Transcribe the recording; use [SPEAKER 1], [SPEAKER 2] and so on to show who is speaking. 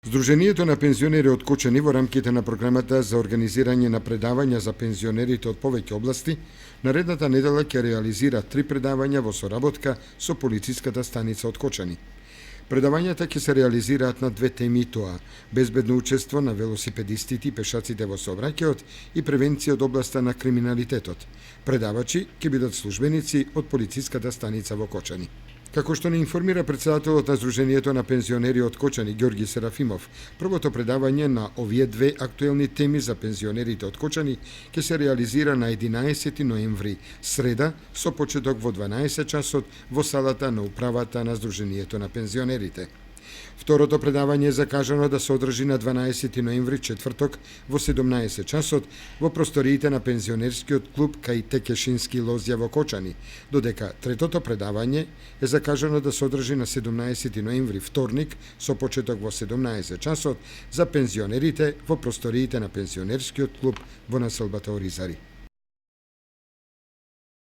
[SPEAKER 1] Здруженијето на пензионери од Кочани во рамките на програмата за организирање на предавања за пензионерите од повеќе области, наредната недела ќе реализира 3 предавања во соработка со полициската станица од Кочани. Предавањата ќе се реализираат на 2 теми, тоа безбедно учество на велосипедистите и пешаците во сообраќајот и превенција од областа на криминалитетот. Предавачи ќе бидат службеници од полициската станица во Кочани. Како што не информира председателот на Здруженијето на пензионери од Кочани, Ѓорги Серафимов, првото предавање на овие 2 актуелни теми за пензионерите од Кочани ќе се реализира на 11 ноември, среда, со почеток во 12 часот во салата на управата на Здруженијето на пензионерите. Второто предавање е закажано да се одржи на 12 ноември, четврток, во 17 часот, во просториите на пензионерскиот клуб кај Текешински лозја во Кочани, додека третото предавање е закажано да се одржи на 17 ноември, вторник, со почеток во 17 часот, за пензионерите во просториите на пензионерскиот клуб во населбата Оризари.